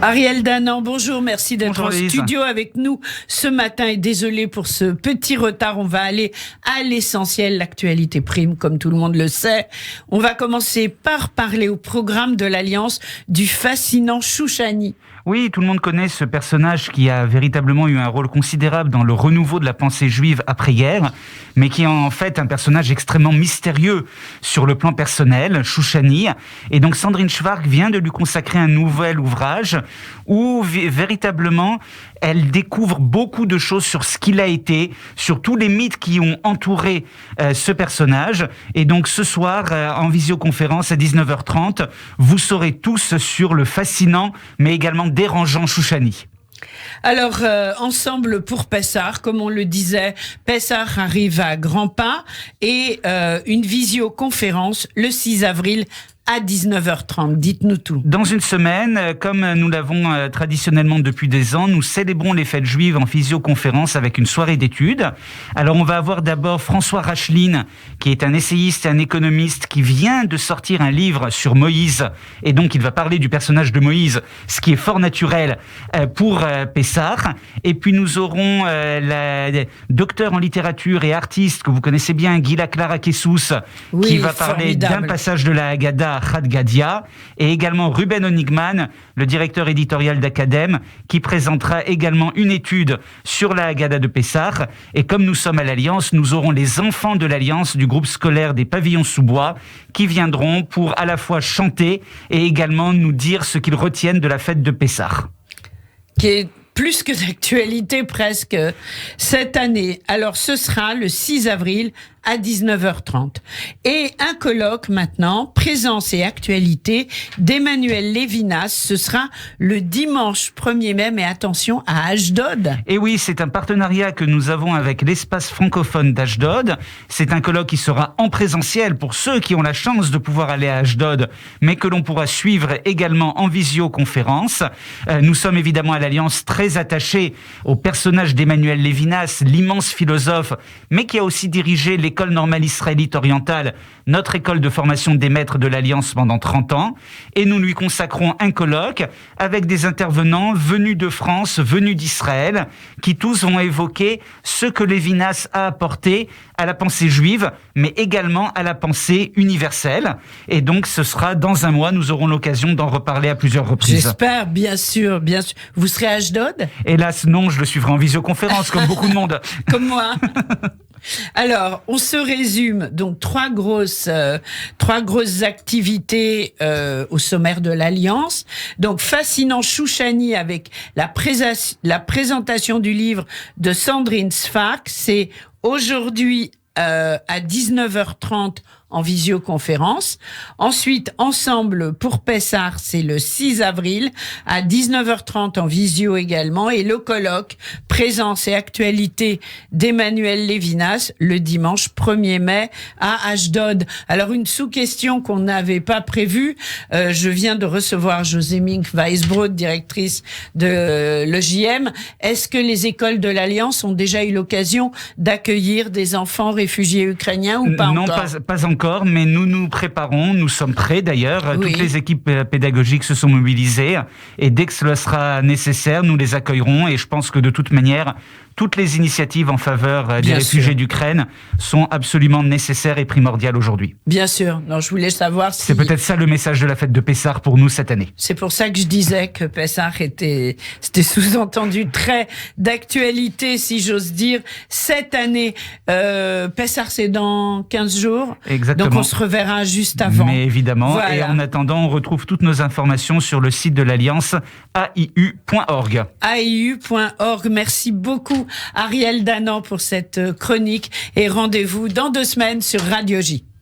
Ariel Danan, bonjour, merci d'être Bonjour, en Lise. studio avec nous ce matin et désolé pour ce petit retard. On va aller à l'essentiel, l'actualité prime, comme tout le monde le sait. On va commencer par parler au programme de l'Alliance du fascinant Chouchani. Oui, tout le monde connaît ce personnage qui a véritablement eu un rôle considérable dans le renouveau de la pensée juive après-guerre, mais qui est en fait un personnage extrêmement mystérieux sur le plan personnel, Chouchani. Et donc Sandrine Schwark vient de lui consacrer un nouvel ouvrage où véritablement elle découvre beaucoup de choses sur ce qu'il a été, sur tous les mythes qui ont entouré ce personnage. Et donc ce soir, en visioconférence à 19h30, vous saurez tous sur le fascinant, mais également dérangeant Chouchani. Alors, ensemble pour Pessah, comme on le disait, Pessah arrive à grands pas et une visioconférence le 6 avril à 19h30. Dites-nous tout. Dans une semaine, comme nous l'avons traditionnellement depuis des ans, nous célébrons les fêtes juives en visioconférence avec une soirée d'études. Alors on va avoir d'abord François Racheline, qui est un essayiste et un économiste qui vient de sortir un livre sur Moïse. Et donc il va parler du personnage de Moïse, ce qui est fort naturel pour Pessah. Et puis nous aurons la docteure en littérature et artiste que vous connaissez bien, Gila Clara Kessous, qui va parler d'un passage de la Haggadah, Chad Gadia, et également Ruben Honigman, le directeur éditorial d'Acadème, qui présentera également une étude sur la Haggadah de Pessah. Et comme nous sommes à l'Alliance, nous aurons les enfants de l'Alliance du groupe scolaire des Pavillons sous bois qui viendront pour à la fois chanter et également nous dire ce qu'ils retiennent de la fête de Pessah. Qui est plus que d'actualité presque cette année. Alors ce sera le 6 avril à 19h30. Et un colloque maintenant, présence et actualité d'Emmanuel Lévinas. Ce sera le dimanche 1er mai, mais attention à Ashdod. Et oui, c'est un partenariat que nous avons avec l'espace francophone d'Ashdod. C'est un colloque qui sera en présentiel pour ceux qui ont la chance de pouvoir aller à Ashdod, mais que l'on pourra suivre également en visioconférence. Nous sommes évidemment à l'Alliance très attachés au personnage d'Emmanuel Lévinas, l'immense philosophe, mais qui a aussi dirigé l'école normale israélite orientale, notre école de formation des maîtres de l'Alliance pendant 30 ans. Et nous lui consacrons un colloque avec des intervenants venus de France, venus d'Israël, qui tous vont évoquer ce que Lévinas a apporté à la pensée juive, mais également à la pensée universelle. Et donc ce sera dans un mois, nous aurons l'occasion d'en reparler à plusieurs reprises. J'espère, bien sûr, bien sûr. Vous serez à Ashdod ? Hélas, non, je le suivrai en visioconférence, comme beaucoup de monde. Comme moi. Alors, on se résume donc trois grosses activités au sommaire de l'Alliance. Donc, fascinant Chouchani avec la présentation du livre de Sandrine Schwark. C'est aujourd'hui à 19h30 en visioconférence. Ensuite, ensemble pour Pessah, c'est le 6 avril à 19h30 en visio également. Et le colloque présence et actualité d'Emmanuel Lévinas le dimanche 1er mai à Ashdod. Alors, une sous-question qu'on n'avait pas prévue. Je viens de recevoir José Mink Weisbrod, directrice de l'EJM. Est-ce que les écoles de l'Alliance ont déjà eu l'occasion d'accueillir des enfants réfugiés ukrainiens ou pas encore ? Non, pas encore, mais nous nous préparons, nous sommes prêts d'ailleurs. Oui. Toutes les équipes pédagogiques se sont mobilisées et dès que cela sera nécessaire, nous les accueillerons et je pense que de toute manière, toutes les initiatives en faveur des réfugiés d'Ukraine sont absolument nécessaires et primordiales aujourd'hui. Bien sûr. Non, je voulais savoir si... C'est peut-être ça le message de la fête de Pessah pour nous cette année. C'est pour ça que je disais que Pessah c'était sous-entendu très d'actualité, si j'ose dire, cette année. Pessah, c'est dans 15 jours. Exactement. Donc on se reverra juste avant. Mais évidemment. Voilà. Et en attendant, on retrouve toutes nos informations sur le site de l'Alliance, aiu.org. aiu.org. Merci beaucoup, Ariel Danan, pour cette chronique et rendez-vous dans 2 semaines sur Radio J.